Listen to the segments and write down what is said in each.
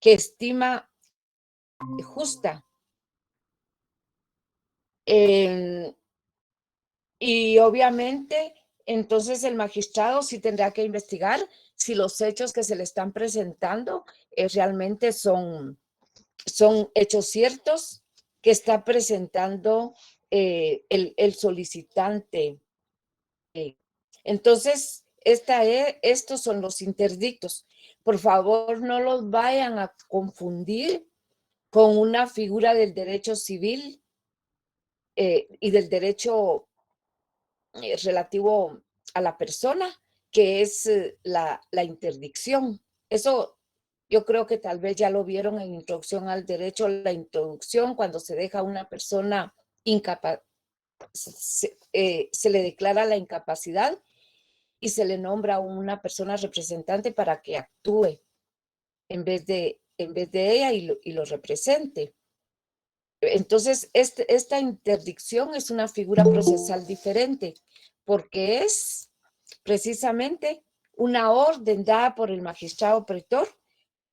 que estima justa. Y obviamente, entonces el magistrado sí tendrá que investigar si los hechos que se le están presentando realmente son hechos ciertos que está presentando el solicitante. Entonces, estos son los interdictos. Por favor, no los vayan a confundir con una figura del derecho civil y del derecho relativo a la persona, que es la interdicción. Eso yo creo que tal vez ya lo vieron en Introducción al Derecho, la introducción, cuando se deja a una persona incapaz, se le declara la incapacidad y se le nombra a una persona representante para que actúe en vez de ella y lo represente. Entonces, esta interdicción es una figura procesal diferente porque es precisamente una orden dada por el magistrado pretor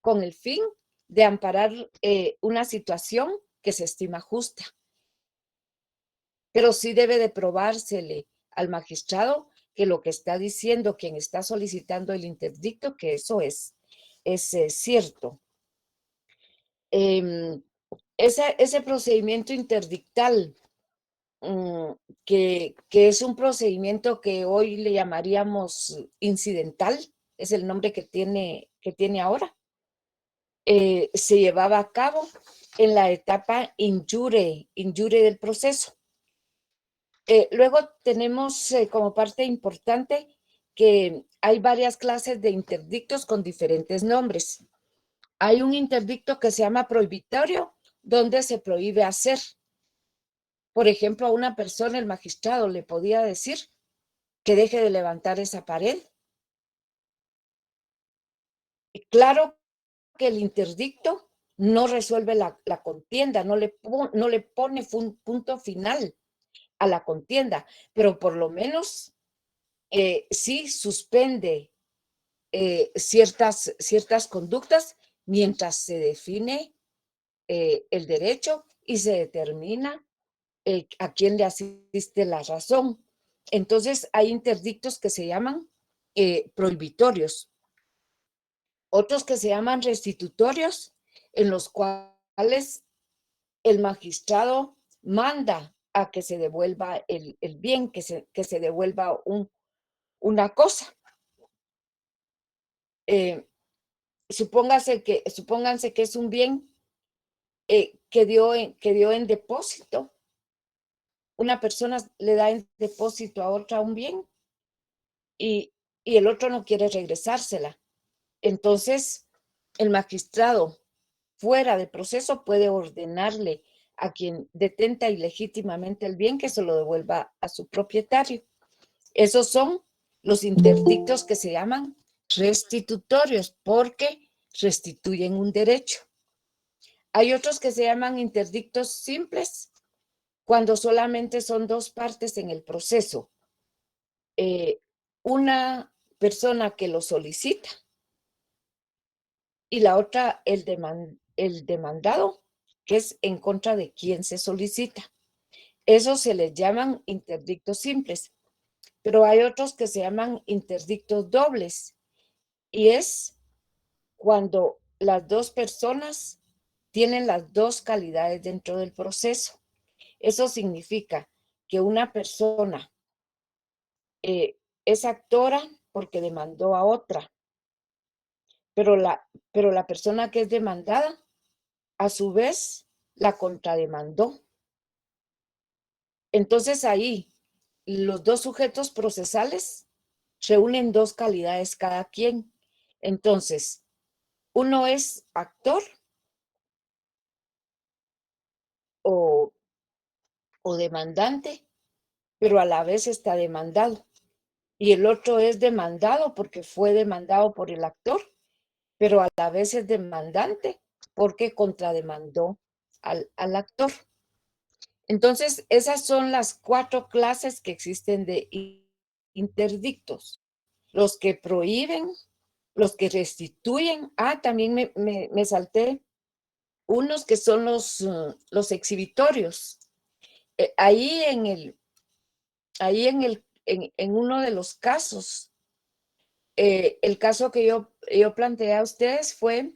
con el fin de amparar una situación que se estima justa. Pero sí debe de probársele al magistrado que lo que está diciendo quien está solicitando el interdicto, que eso es cierto. Ese procedimiento interdictal, que es un procedimiento que hoy le llamaríamos incidental, es el nombre que tiene ahora, se llevaba a cabo en la etapa injure del proceso. Luego tenemos como parte importante que hay varias clases de interdictos con diferentes nombres. Hay un interdicto que se llama prohibitorio, donde se prohíbe hacer. Por ejemplo, a una persona el magistrado le podía decir que deje de levantar esa pared. Y claro que el interdicto no resuelve la contienda, no le pone punto final a la contienda, pero por lo menos sí suspende ciertas conductas mientras se define el derecho y se determina a quién le asiste la razón. Entonces, hay interdictos que se llaman prohibitorios, otros que se llaman restitutorios, en los cuales el magistrado manda a que se devuelva el bien, que se devuelva una cosa. Supónganse que es un bien que dio en depósito. Una persona le da en depósito a otra un bien y el otro no quiere regresársela. Entonces, el magistrado fuera de proceso puede ordenarle a quien detenta ilegítimamente el bien que se lo devuelva a su propietario. Esos son los interdictos que se llaman restitutorios porque restituyen un derecho. Hay otros que se llaman interdictos simples cuando solamente son dos partes en el proceso. Una persona que lo solicita y la otra el demandado, que es en contra de quien se solicita. Esos se les llaman interdictos simples, pero hay otros que se llaman interdictos dobles y es cuando las dos personas tienen las dos calidades dentro del proceso. Eso significa que una persona es actora porque demandó a otra, pero la persona que es demandada, a su vez, la contrademandó. Entonces ahí los dos sujetos procesales reúnen dos calidades cada quien. Entonces, uno es actor o demandante, pero a la vez está demandado. Y el otro es demandado porque fue demandado por el actor, pero a la vez es demandante porque contrademandó al actor. Entonces, esas son las 4 clases que existen de interdictos: los que prohíben, los que restituyen. También me salté unos que son los exhibitorios. Ahí en uno de los casos, el caso que yo planteé a ustedes fue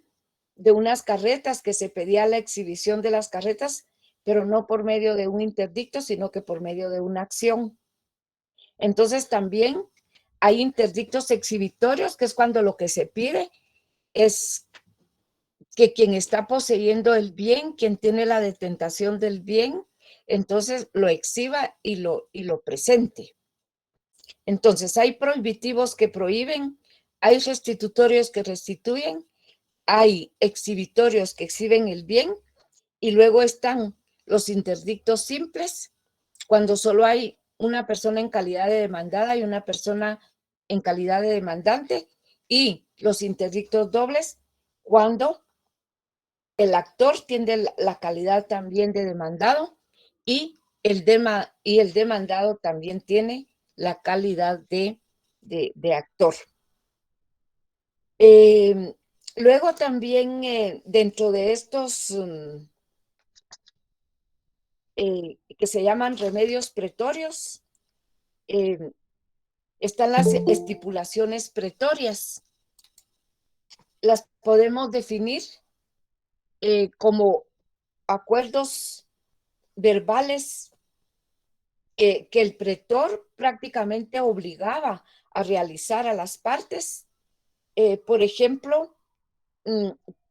de unas carretas, que se pedía la exhibición de las carretas, pero no por medio de un interdicto, sino que por medio de una acción. Entonces también hay interdictos exhibitorios, que es cuando lo que se pide es que quien está poseyendo el bien, quien tiene la detentación del bien, entonces lo exhiba y lo presente. Entonces hay prohibitivos que prohíben, hay restitutorios que restituyen, hay exhibitorios que exhiben el bien, y luego están los interdictos simples, cuando solo hay una persona en calidad de demandada y una persona en calidad de demandante, y los interdictos dobles, cuando el actor tiene la calidad también de demandado y el demandado también tiene la calidad de actor. Luego también dentro de estos que se llaman remedios pretorios, están las estipulaciones pretorias. Las podemos definir como acuerdos verbales que el pretor prácticamente obligaba a realizar a las partes, por ejemplo,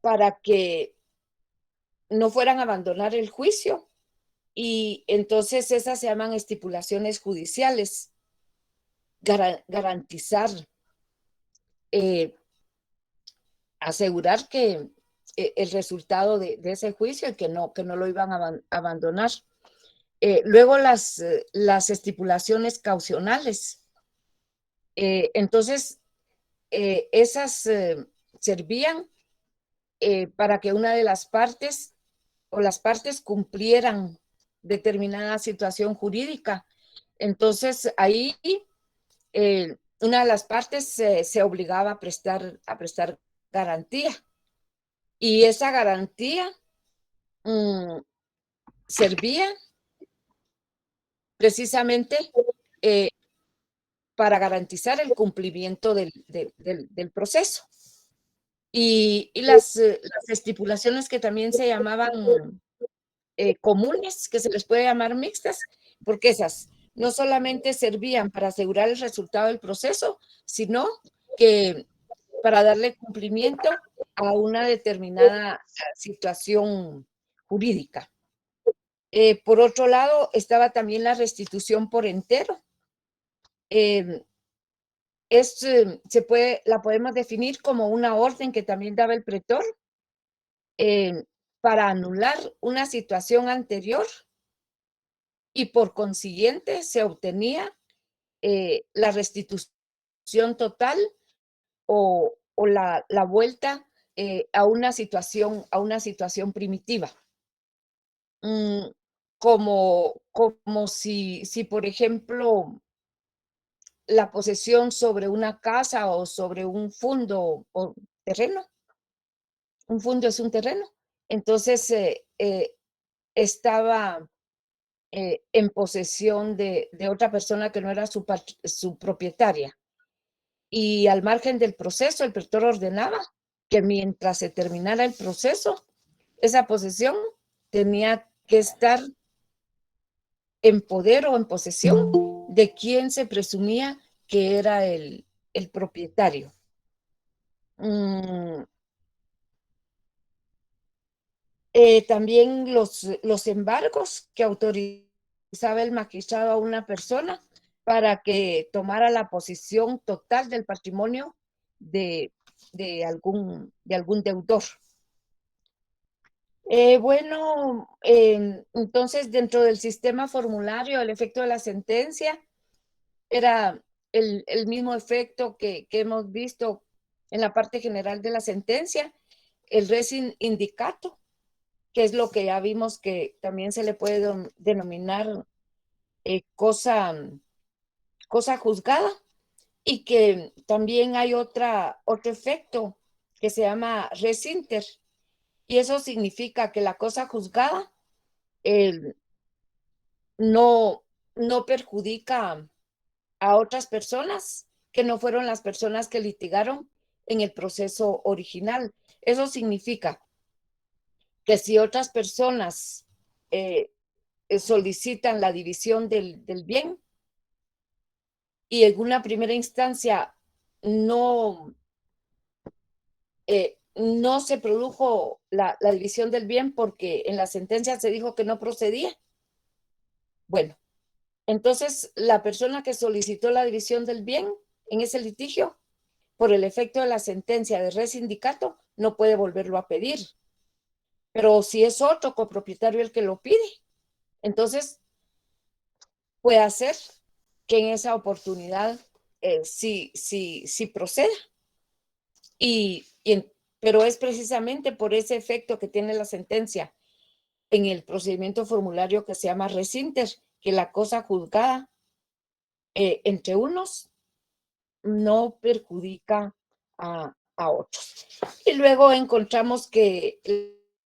para que no fueran a abandonar el juicio, y entonces esas se llaman estipulaciones judiciales. Garantizar, asegurar que el resultado de ese juicio, y que no lo iban a abandonar. Luego las estipulaciones caucionales. Entonces, esas servían para que una de las partes o las partes cumplieran determinada situación jurídica. Entonces, ahí una de las partes se obligaba a prestar garantía. Y esa garantía servía precisamente eh, para garantizar el cumplimiento del proceso. Y las estipulaciones que también se llamaban comunes, que se les puede llamar mixtas, porque esas no solamente servían para asegurar el resultado del proceso, sino que para darle cumplimiento a una determinada situación jurídica. Por otro lado, estaba también la restitución por entero. La podemos definir como una orden que también daba el pretor para anular una situación anterior, y por consiguiente se obtenía la restitución total o la vuelta a una situación primitiva. Como si, por ejemplo, la posesión sobre una casa o sobre un fundo o terreno. Un fundo es un terreno. Entonces, estaba en posesión de otra persona que no era su propietaria. Y al margen del proceso, el pretor ordenaba que mientras se terminara el proceso, esa posesión tenía que estar en poder o en posesión de quien se presumía que era el propietario. También los embargos que autorizaba el magistrado a una persona para que tomara la posesión total del patrimonio de algún deudor. Bueno, entonces dentro del sistema formulario, el efecto de la sentencia era el mismo efecto que hemos visto en la parte general de la sentencia, el res indicato, que es lo que ya vimos que también se le puede denominar cosa juzgada. y que también hay otro efecto que se llama res inter, y eso significa que la cosa juzgada eh, no, no perjudica a otras personas que no fueron las personas que litigaron en el proceso original. Eso significa que si otras personas eh, solicitan la división del bien y en una primera instancia no, no se produjo la división del bien porque en la sentencia se dijo que no procedía, bueno, entonces la persona que solicitó la división del bien en ese litigio, por el efecto de la sentencia de res sindicato, no puede volverlo a pedir. Pero si es otro copropietario el que lo pide, entonces puede hacer que en esa oportunidad sí proceda. Pero es precisamente por ese efecto que tiene la sentencia en el procedimiento formulario que se llama res inter, que la cosa juzgada entre unos no perjudica a otros. Y luego encontramos que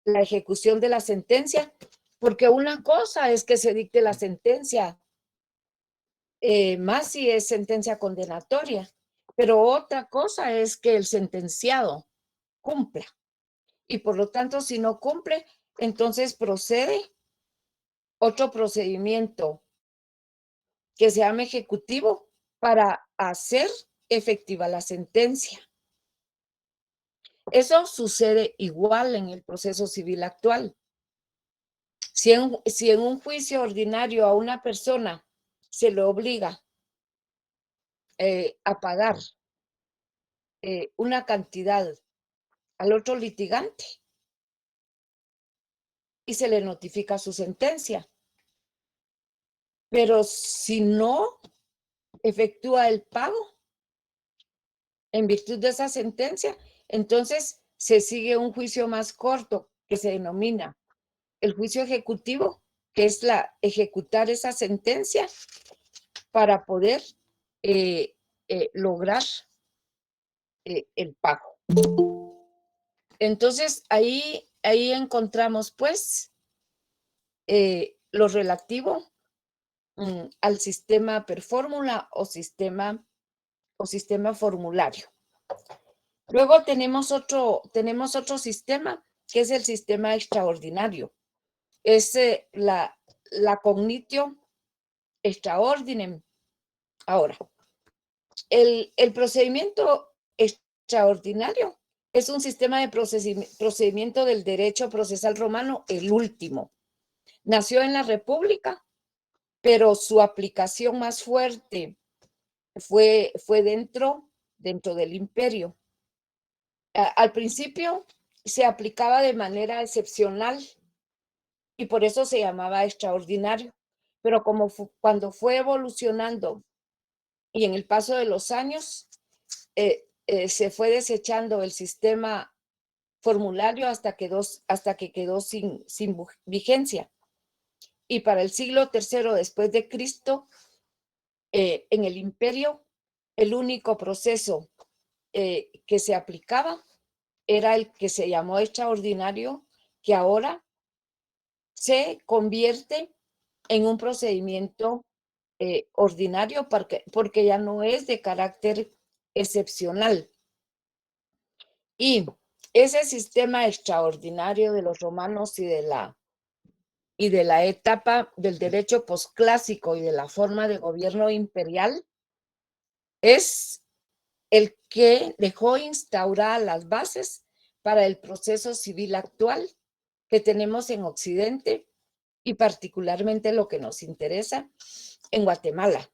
la ejecución de la sentencia, porque una cosa es que se dicte la sentencia, más si es sentencia condenatoria, pero otra cosa es que el sentenciado cumpla. Y por lo tanto, si no cumple, entonces procede otro procedimiento que se llama ejecutivo para hacer efectiva la sentencia. Eso sucede igual en el proceso civil actual. Si en un juicio ordinario a una persona se le obliga a pagar una cantidad al otro litigante y se le notifica su sentencia, pero si no efectúa el pago en virtud de esa sentencia, entonces se sigue un juicio más corto que se denomina el juicio ejecutivo, que es ejecutar esa sentencia para poder lograr el pago. Entonces, ahí encontramos, pues, lo relativo al sistema per fórmula o sistema formulario. Luego tenemos otro sistema, que es el sistema extraordinario. Es la cognitio extraordinem. Ahora, el procedimiento extraordinario es un sistema de procedimiento del derecho procesal romano, el último. Nació en la República, pero su aplicación más fuerte fue dentro del imperio. Al principio se aplicaba de manera excepcional y por eso se llamaba extraordinario, pero cuando fue evolucionando y en el paso de los años se fue desechando el sistema formulario hasta que quedó sin vigencia. Y para el siglo III después de Cristo, en el imperio, el único proceso que se aplicaba era el que se llamó extraordinario, que ahora se convierte en un procedimiento ordinario porque ya no es de carácter excepcional. Y ese sistema extraordinario de los romanos y de la etapa del derecho posclásico y de la forma de gobierno imperial es el que dejó instauradas las bases para el proceso civil actual que tenemos en Occidente y particularmente lo que nos interesa en Guatemala.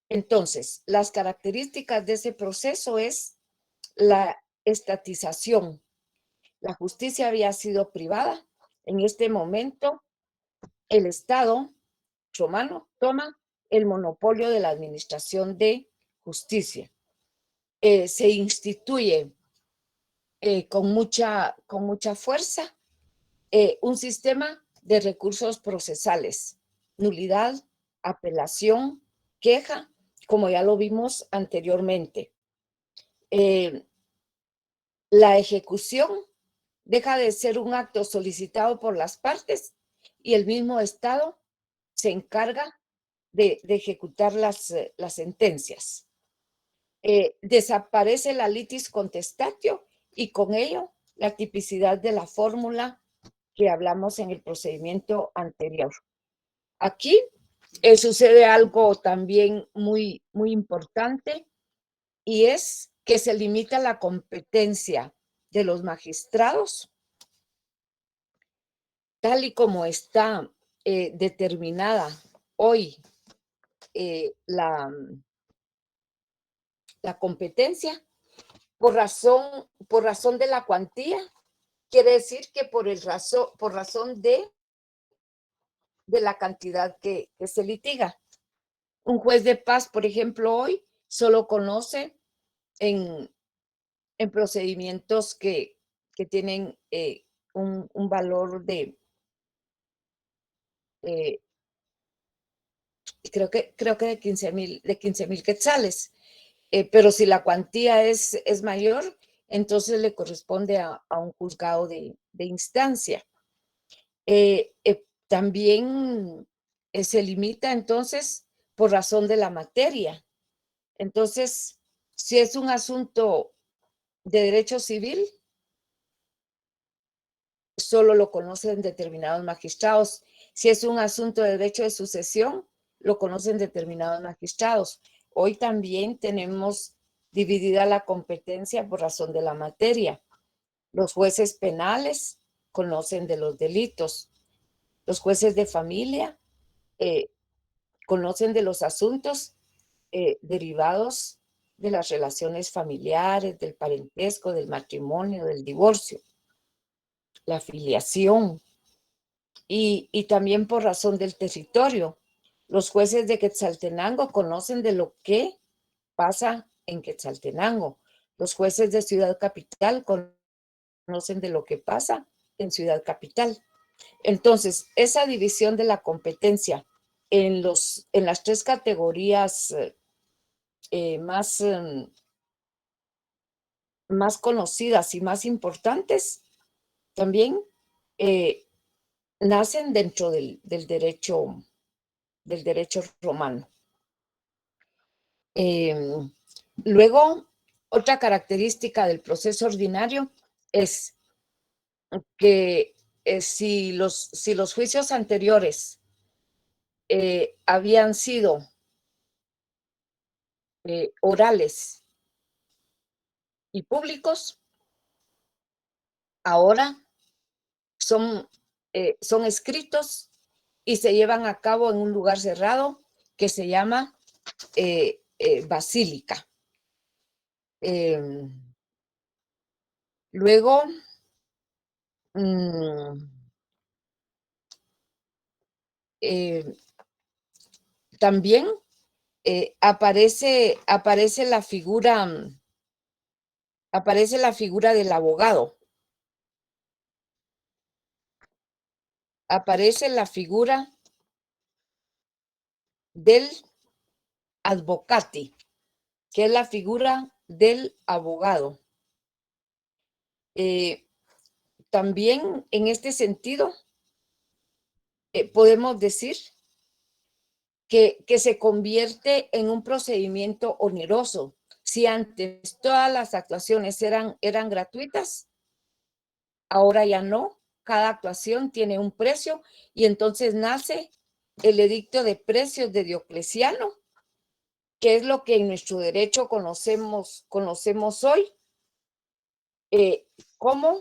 Entonces, las características de ese proceso es la estatización. La justicia había sido privada. En este momento, el Estado romano toma el monopolio de la administración de justicia. Se instituye con mucha fuerza un sistema de recursos procesales, nulidad, apelación, queja, como ya lo vimos anteriormente. La ejecución deja de ser un acto solicitado por las partes y el mismo Estado se encarga de ejecutar las sentencias. Desaparece la litis contestatio y con ello la tipicidad de la fórmula que hablamos en el procedimiento anterior. Aquí sucede algo también muy, muy importante y es que se limita la competencia de los magistrados tal y como está determinada hoy la competencia por razón de la cuantía, quiere decir que por razón de la cantidad que se litiga. Un juez de paz, por ejemplo, hoy solo conoce en procedimientos que tienen un valor de, creo que de 15,000 quetzales. Pero si la cuantía es mayor, entonces le corresponde a un juzgado de instancia. También se limita entonces por razón de la materia. Entonces, si es un asunto de derecho civil, solo lo conocen determinados magistrados. Si es un asunto de derecho de sucesión, lo conocen determinados magistrados. Hoy también tenemos dividida la competencia por razón de la materia. Los jueces penales conocen de los delitos. Los jueces de familia conocen de los asuntos derivados de las relaciones familiares, del parentesco, del matrimonio, del divorcio, la filiación y también por razón del territorio. Los jueces de Quetzaltenango conocen de lo que pasa en Quetzaltenango. Los jueces de Ciudad Capital conocen de lo que pasa en Ciudad Capital. Entonces, esa división de la competencia en las tres categorías más conocidas y más importantes también nacen dentro del derecho romano. Luego, otra característica del proceso ordinario es que si los juicios anteriores habían sido orales y públicos, ahora son escritos y se llevan a cabo en un lugar cerrado que se llama basílica. Luego, también aparece la figura del abogado. Aparece la figura del advocati, que es la figura del abogado. También en este sentido, podemos decir que se convierte en un procedimiento oneroso. Si antes todas las actuaciones eran gratuitas, ahora ya no. Cada actuación tiene un precio y entonces nace el edicto de precios de Diocleciano, que es lo que en nuestro derecho conocemos hoy como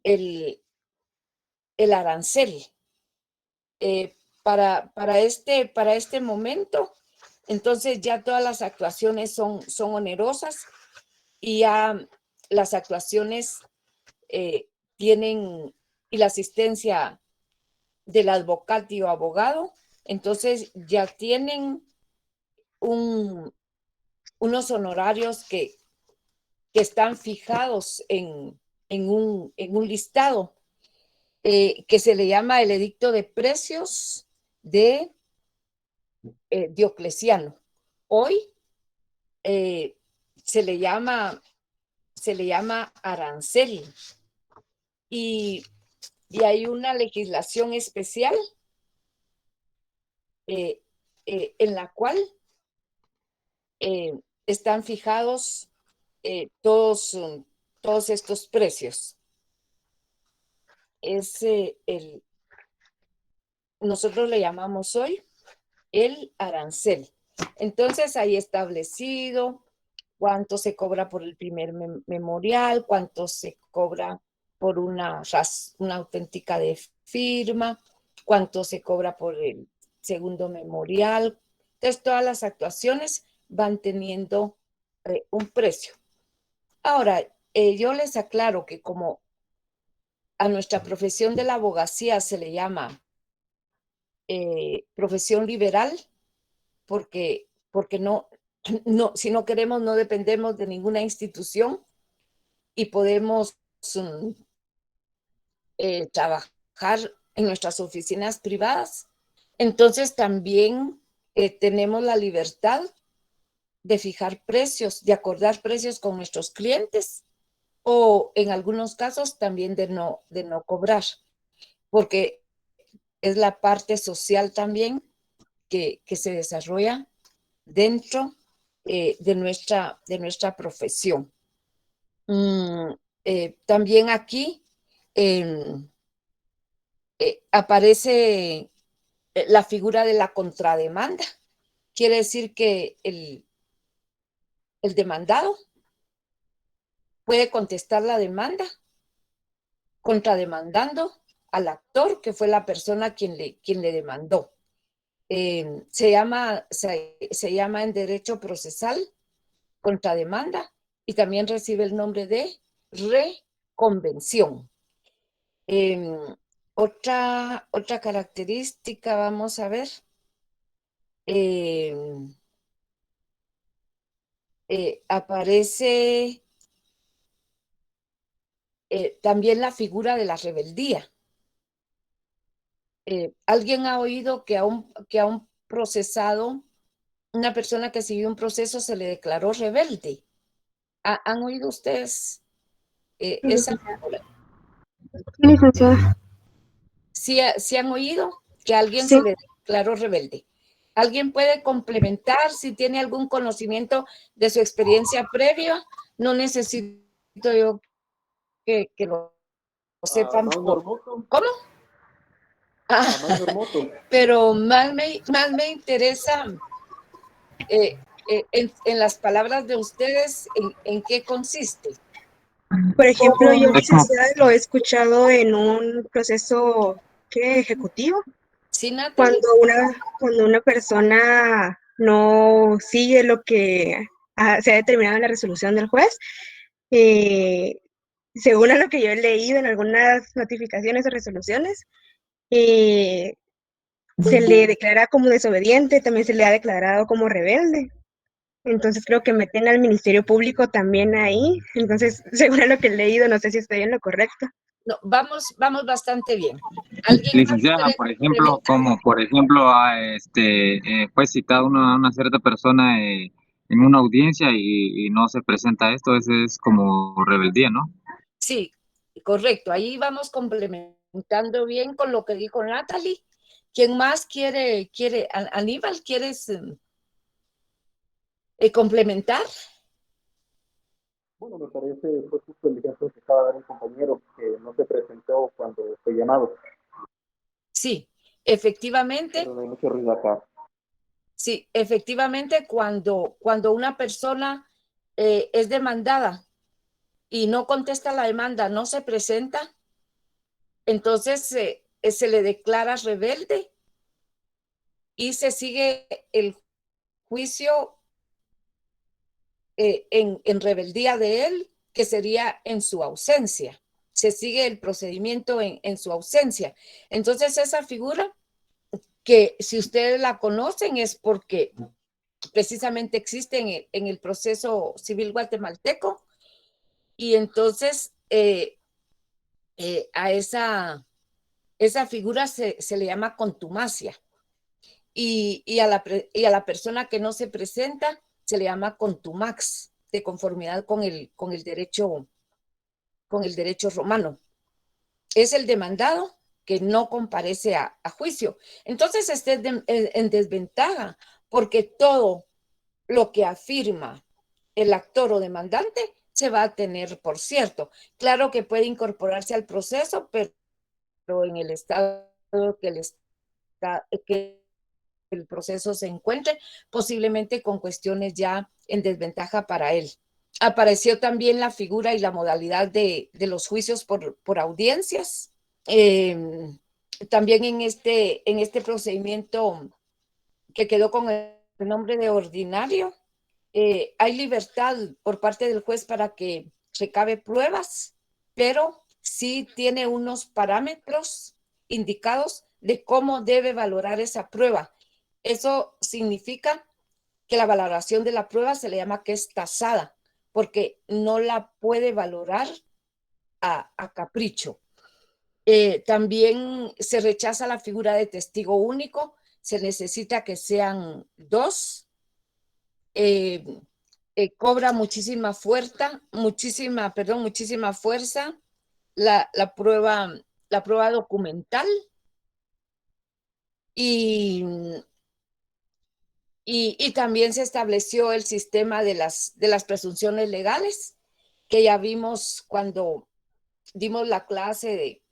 el arancel. Para este momento, entonces ya todas las actuaciones son onerosas y ya las actuaciones tienen, y la asistencia del advocati o abogado, entonces ya tienen unos honorarios que están fijados en un listado que se le llama el edicto de precios de Diocleciano. Hoy se le llama arancel y hay una legislación especial en la cual están fijados todos estos precios. Es nosotros le llamamos hoy el arancel. Entonces, ahí establecido cuánto se cobra por el primer memorial, cuánto se cobra por una auténtica de firma, cuánto se cobra por el segundo memorial. Entonces, todas las actuaciones van teniendo un precio. Ahora, yo les aclaro que como a nuestra profesión de la abogacía se le llama profesión liberal, porque no, si no queremos, no dependemos de ninguna institución y podemos trabajar en nuestras oficinas privadas. Entonces también tenemos la libertad de fijar precios, de acordar precios con nuestros clientes o en algunos casos también de no cobrar, porque es la parte social también que se desarrolla dentro de nuestra profesión. También aquí aparece la figura de la contrademanda. Quiere decir que el demandado puede contestar la demanda contrademandando al actor, que fue la persona quien le demandó. Se llama en derecho procesal contrademanda y también recibe el nombre de reconvención. Otra característica, vamos a ver, aparece también la figura de la rebeldía. ¿Alguien ha oído que a un procesado, una persona que siguió un proceso, se le declaró rebelde? ¿Han oído ustedes esa figura? Sí, licenciada. ¿Sí han oído que a alguien Sí. se le declaró rebelde? ¿Alguien puede complementar si tiene algún conocimiento de su experiencia previa? No necesito yo que lo sepan. Más Normoto. ¿Cómo? A más Normoto. Pero más me interesa en las palabras de ustedes, ¿en qué consiste? Por ejemplo, yo, ¿Cómo? licenciada, lo he escuchado en un proceso ejecutivo, ¿Sí, cuando Natalie? una persona no sigue lo que se ha determinado en la resolución del juez. eh, Según a lo que yo he leído en algunas notificaciones o resoluciones, eh, se le declara como desobediente, también se le ha declarado como rebelde. Entonces creo que meten al Ministerio Público también ahí. Entonces, según a lo que he leído, no sé si estoy en lo correcto. No, vamos bastante bien. ¿Alguien más Licenciada, puede por ejemplo, complementar? como por ejemplo, fue citada una cierta persona en una audiencia y no se presenta esto, ese es como rebeldía, ¿no? Sí, correcto. Ahí vamos complementando bien con lo que dijo Natalie. ¿Quién más quiere? Aníbal, ¿quieres complementar? Bueno, me parece fue justo el ejemplo que acaba de dar un compañero que no se presentó cuando fue llamado. Sí, efectivamente. Perdón, hay mucho ruido acá. Sí, efectivamente, cuando una persona es demandada y no contesta la demanda, no se presenta, entonces se le declara rebelde y se sigue el juicio en rebeldía de él, que sería en su ausencia. Se sigue el procedimiento en su ausencia. Entonces, esa figura, que si ustedes la conocen, es porque precisamente existe en el proceso civil guatemalteco, y entonces a esa figura se le llama contumacia. y a la persona que no se presenta se le llama contumax, de conformidad con el derecho romano. Es el demandado que no comparece a juicio. Entonces está en desventaja, porque todo lo que afirma el actor o demandante se va a tener por cierto. Claro que puede incorporarse al proceso, pero en el estado que el proceso se encuentre, posiblemente con cuestiones ya en desventaja para él. Apareció también la figura y la modalidad de los juicios por audiencias. También en este procedimiento que quedó con el nombre de ordinario, hay libertad por parte del juez para que recabe pruebas, pero sí tiene unos parámetros indicados de cómo debe valorar esa prueba. Eso significa que la valoración de la prueba se le llama que es tasada, porque no la puede valorar a capricho. También se rechaza la figura de testigo único, se necesita que sean dos. Cobra muchísima fuerza la prueba documental y, y también se estableció el sistema de las presunciones legales, que ya vimos cuando dimos la clase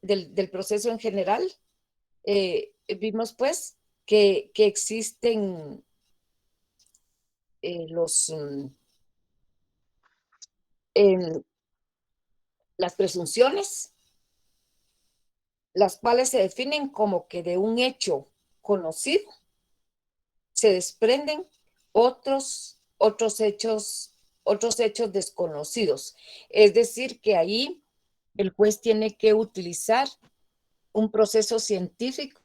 del proceso en general. Vimos pues que existen las presunciones, las cuales se definen como que de un hecho conocido se desprenden otros hechos desconocidos. Es decir, que ahí el juez tiene que utilizar un proceso científico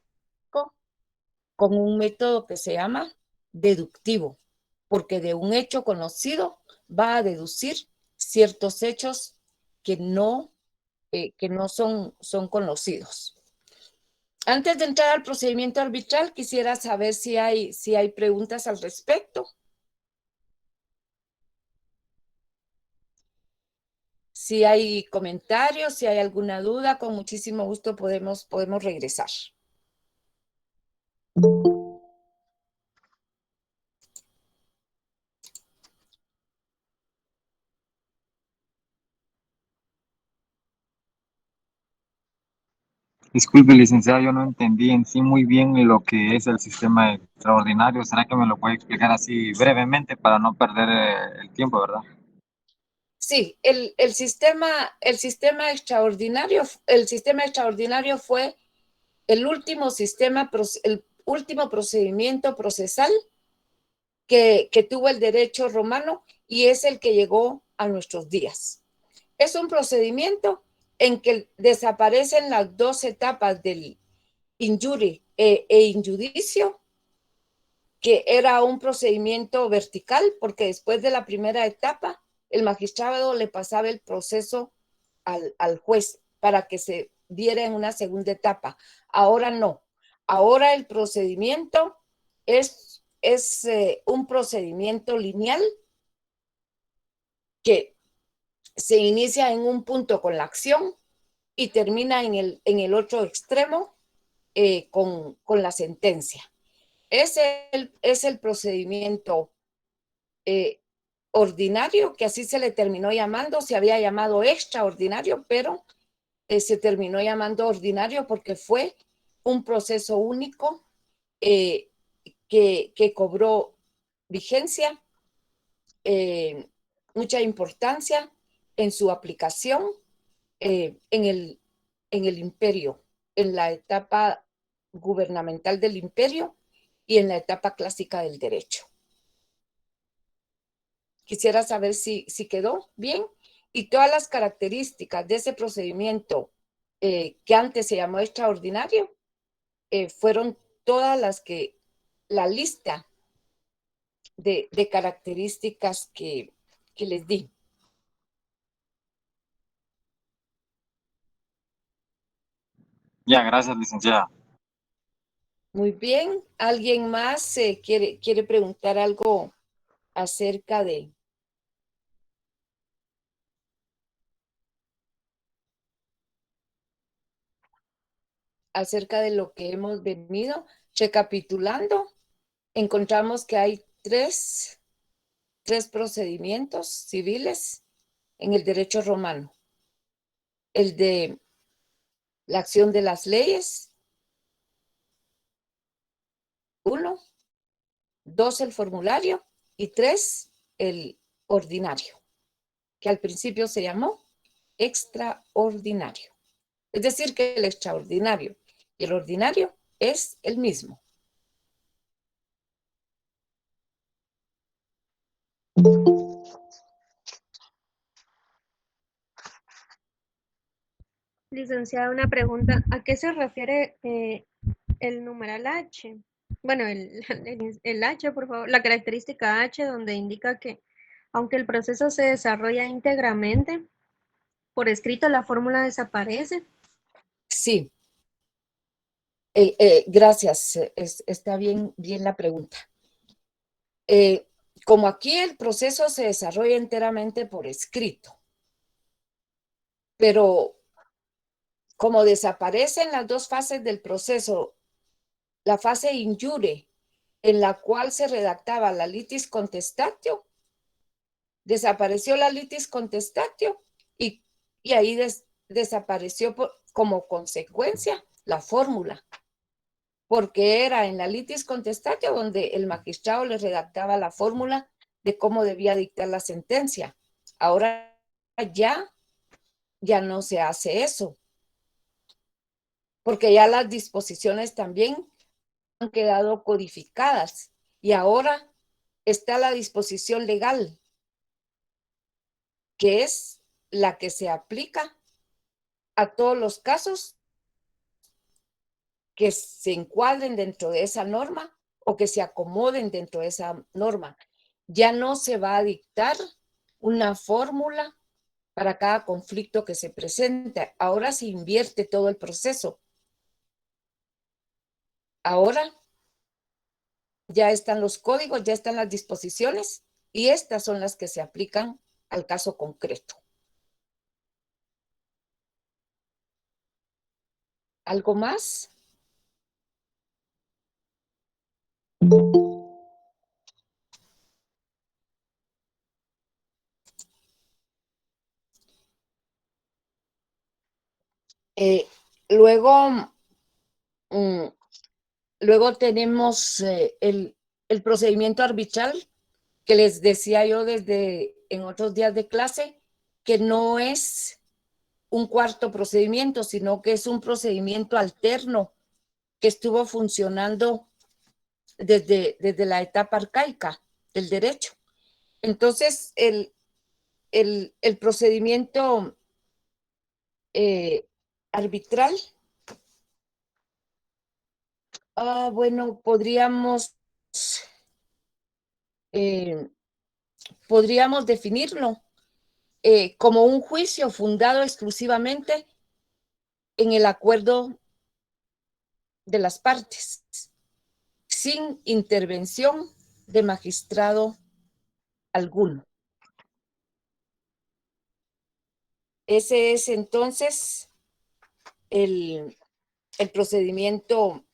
con un método que se llama deductivo, porque de un hecho conocido va a deducir ciertos hechos que no son conocidos. Antes de entrar al procedimiento arbitral, quisiera saber si hay preguntas al respecto. Si hay comentarios, si hay alguna duda, con muchísimo gusto podemos regresar. Disculpe, licenciada, yo no entendí en sí muy bien lo que es el sistema extraordinario. ¿Será que me lo puede explicar así brevemente para no perder el tiempo, verdad? Sí, el sistema extraordinario fue el último procedimiento procesal que tuvo el derecho romano y es el que llegó a nuestros días. Es un procedimiento en que desaparecen las dos etapas del injury e injudicio, que era un procedimiento vertical, porque después de la primera etapa, el magistrado le pasaba el proceso al juez para que se diera en una segunda etapa. Ahora no. Ahora el procedimiento es un procedimiento lineal que se inicia en un punto con la acción y termina en el otro extremo con la sentencia. Es el procedimiento ordinario, que así se le terminó llamando. Se había llamado extraordinario, pero se terminó llamando ordinario porque fue un proceso único que cobró vigencia, mucha importancia en su aplicación en el imperio, en la etapa gubernamental del imperio y en la etapa clásica del derecho. Quisiera saber si quedó bien y todas las características de ese procedimiento que antes se llamó extraordinario fueron todas la lista de características que les di. Ya, gracias, licenciada. Muy bien. ¿Alguien más quiere preguntar algo acerca de lo que hemos venido recapitulando? Encontramos que hay tres procedimientos civiles en el derecho romano. El de la acción de las leyes, 1, 2, el formulario, y 3, el ordinario, que al principio se llamó extraordinario. Es decir, que el extraordinario y el ordinario es el mismo. Licenciada, una pregunta. ¿A qué se refiere el numeral H? Bueno, el H, por favor, la característica H donde indica que aunque el proceso se desarrolla íntegramente, por escrito la fórmula desaparece. Sí. Gracias. Está bien la pregunta. Como aquí el proceso se desarrolla enteramente por escrito, pero como desaparecen las dos fases del proceso, la fase in iure, en la cual se redactaba la litis contestatio, desapareció la litis contestatio y ahí desapareció como consecuencia la fórmula, porque era en la litis contestatio donde el magistrado le redactaba la fórmula de cómo debía dictar la sentencia. Ahora ya no se hace eso, porque ya las disposiciones también han quedado codificadas y ahora está la disposición legal, que es la que se aplica a todos los casos que se encuadren dentro de esa norma o que se acomoden dentro de esa norma. Ya no se va a dictar una fórmula para cada conflicto que se presente. Ahora se invierte todo el proceso. Ahora ya están los códigos, ya están las disposiciones y estas son las que se aplican al caso concreto. ¿Algo más? Luego tenemos el procedimiento arbitral, que les decía yo desde en otros días de clase, que no es un cuarto procedimiento, sino que es un procedimiento alterno que estuvo funcionando desde la etapa arcaica del derecho. Entonces, el procedimiento arbitral, bueno, podríamos definirlo como un juicio fundado exclusivamente en el acuerdo de las partes, sin intervención de magistrado alguno. Ese es entonces el procedimiento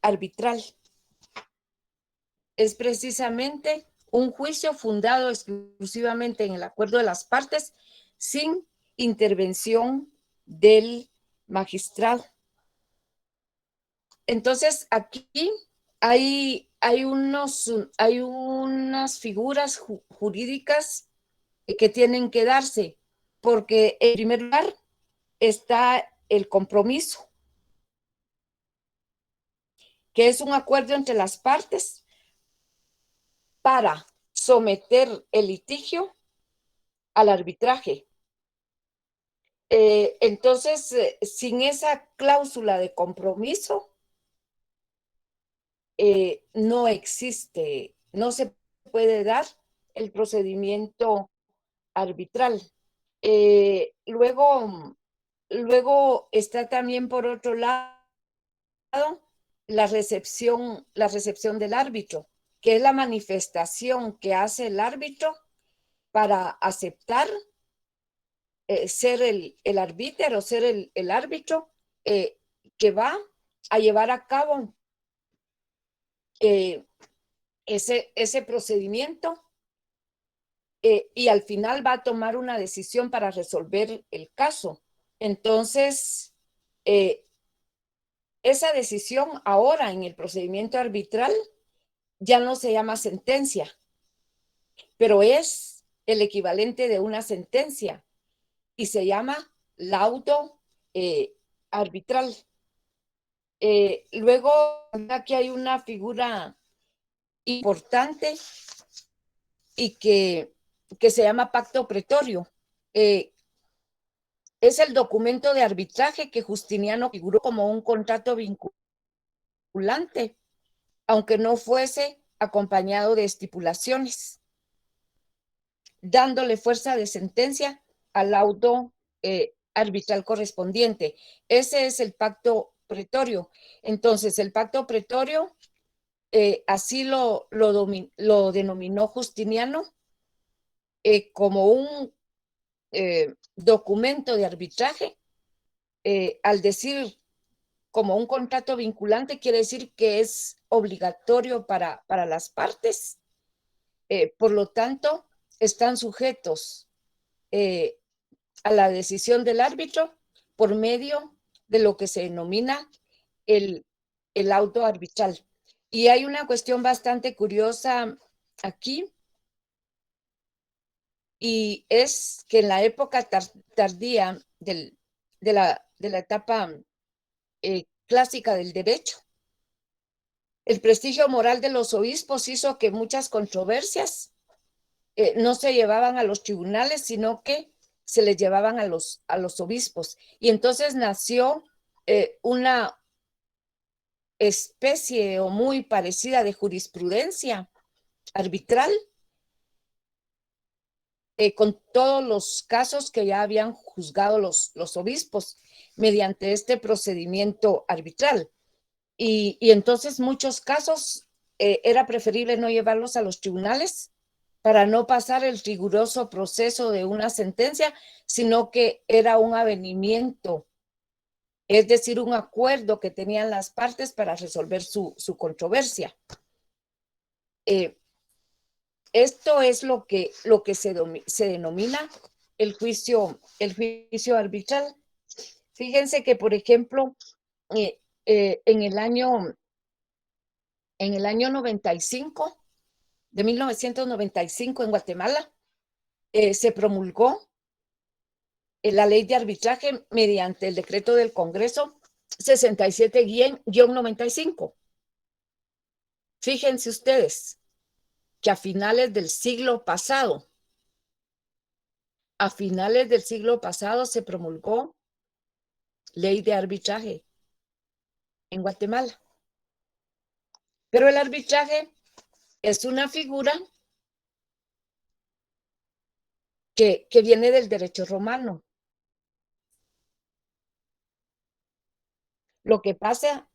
arbitral. Es precisamente un juicio fundado exclusivamente en el acuerdo de las partes, sin intervención del magistrado. Entonces, aquí hay unas figuras jurídicas que tienen que darse, porque en primer lugar está el compromiso, que es un acuerdo entre las partes para someter el litigio al arbitraje. Entonces, sin esa cláusula de compromiso, no existe, no se puede dar el procedimiento arbitral. Luego, Luego está también, por otro lado, la recepción del árbitro, que es la manifestación que hace el árbitro para aceptar ser el arbítero, ser el árbitro que va a llevar a cabo ese procedimiento y al final va a tomar una decisión para resolver el caso. Entonces, esa decisión ahora en el procedimiento arbitral ya no se llama sentencia, pero es el equivalente de una sentencia y se llama laudo arbitral. Luego, aquí hay una figura importante y que se llama pacto pretorio. Es el documento de arbitraje que Justiniano figuró como un contrato vinculante, aunque no fuese acompañado de estipulaciones, dándole fuerza de sentencia al laudo arbitral correspondiente. Ese es el pacto pretorio. Entonces, el pacto pretorio, así lo denominó Justiniano como un documento de arbitraje. Al decir como un contrato vinculante, quiere decir que es obligatorio para las partes. Por lo tanto, están sujetos a la decisión del árbitro por medio de lo que se denomina el auto arbitral. Y hay una cuestión bastante curiosa aquí, y es que en la época tardía de la etapa clásica del derecho, el prestigio moral de los obispos hizo que muchas controversias no se llevaban a los tribunales, sino que se les llevaban a los obispos. Y entonces nació una especie o muy parecida de jurisprudencia arbitral con todos los casos que ya habían juzgado los obispos mediante este procedimiento arbitral. Y entonces muchos casos era preferible no llevarlos a los tribunales para no pasar el riguroso proceso de una sentencia, sino que era un avenimiento, es decir, un acuerdo que tenían las partes para resolver su controversia. Esto es lo que se denomina el juicio arbitral. Fíjense que, por ejemplo, en el año 95, de 1995 en Guatemala, se promulgó la ley de arbitraje mediante el decreto del Congreso 67-95. Fíjense ustedes que a finales del siglo pasado se promulgó ley de arbitraje en Guatemala. Pero el arbitraje es una figura que viene del derecho romano. Lo que pasa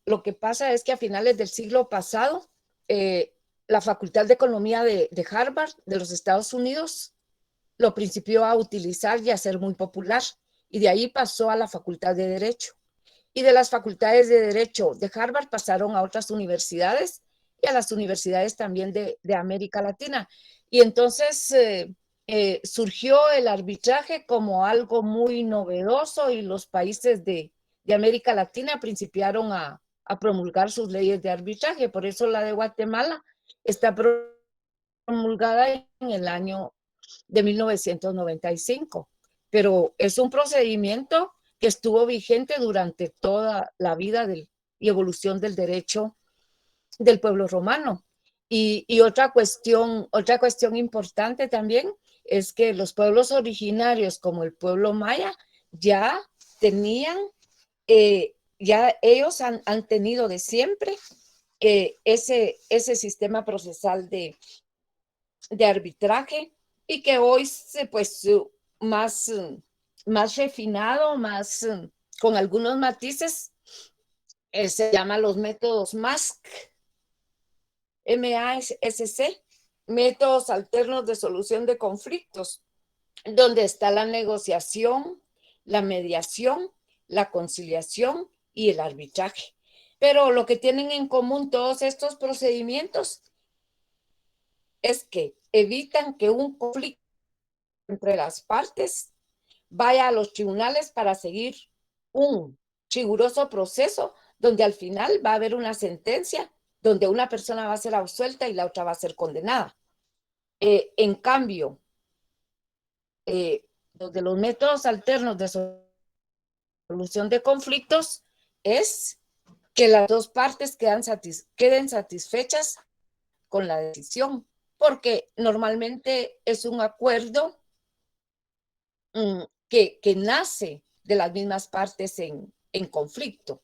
es que a finales del siglo pasado, la Facultad de Economía de Harvard, de los Estados Unidos, lo principió a utilizar y a ser muy popular, y de ahí pasó a la Facultad de Derecho. Y de las facultades de Derecho de Harvard pasaron a otras universidades y a las universidades también de América Latina. Y entonces surgió el arbitraje como algo muy novedoso y los países de América Latina principiaron a promulgar sus leyes de arbitraje. Por eso la de Guatemala está promulgada en el año de 1995. Pero es un procedimiento que estuvo vigente durante toda la vida y evolución del derecho del pueblo romano. Y otra cuestión importante también es que los pueblos originarios, como el pueblo maya, ya tenían, ya ellos han tenido de siempre ese sistema procesal de arbitraje, y que hoy pues más más refinado, más con algunos matices, se llama los métodos MASC, MASC, métodos alternos de solución de conflictos, donde está la negociación, la mediación, la conciliación y el arbitraje. Pero lo que tienen en común todos estos procedimientos es que evitan que un conflicto entre las partes vaya a los tribunales para seguir un riguroso proceso donde al final va a haber una sentencia donde una persona va a ser absuelta y la otra va a ser condenada. En cambio, de los métodos alternos de solución de conflictos es que las dos partes queden satisfechas con la decisión, porque normalmente es un acuerdo que nace de las mismas partes en conflicto.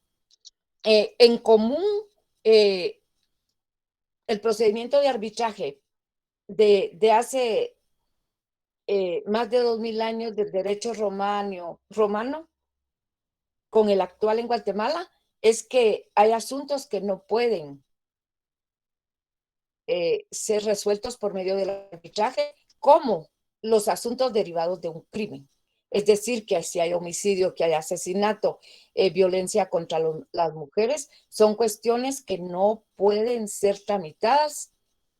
En común, el procedimiento de arbitraje de hace más de 2000 años del derecho romano con el actual en Guatemala es que hay asuntos que no pueden ser resueltos por medio del arbitraje, como los asuntos derivados de un crimen. Es decir, que si hay homicidio, que hay asesinato, violencia contra las mujeres, son cuestiones que no pueden ser tramitadas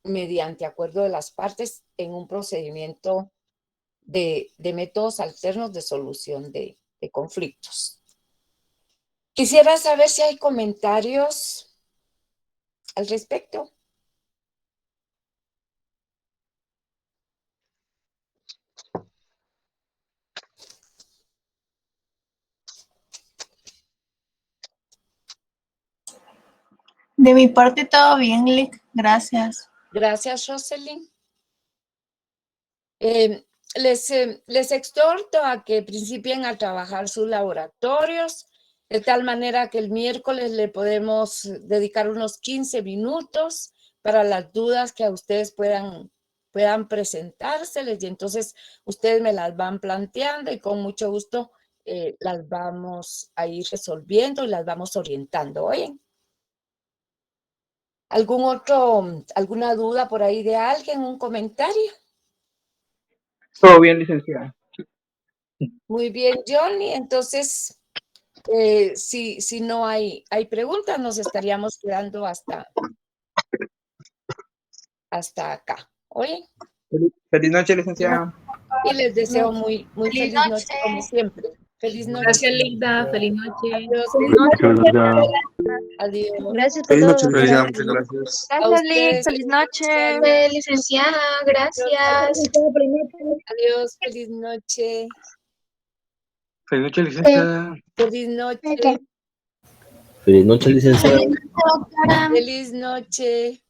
mediante acuerdo de las partes en un procedimiento de métodos alternos de solución de conflictos. Quisiera saber si hay comentarios al respecto. De mi parte todo bien, Lick. Gracias. Gracias, Roselyn. Les exhorto a que principien a trabajar sus laboratorios, de tal manera que el miércoles le podemos dedicar unos 15 minutos para las dudas que a ustedes puedan presentárseles, y entonces ustedes me las van planteando y con mucho gusto las vamos a ir resolviendo y las vamos orientando. ¿Oyen? ¿Alguna duda por ahí de alguien? ¿Un comentario? Todo bien, licenciada. Muy bien, Johnny. Entonces, si no hay preguntas, nos estaríamos quedando hasta acá. ¿Oye? Feliz noche, licenciada. Y les deseo muy feliz noche, como siempre. Feliz noche. Gracias, Linda. Feliz noche. Adiós. Adiós. Gracias por Feliz todo. noche, doctora. licenciada. Muchas gracias. A Gracias, Lick. ustedes, Feliz noche. Licenciada, gracias. Adiós, feliz noche. Feliz noche, licenciada. Feliz noche. Feliz noche, licenciado. Doctora. Feliz noche.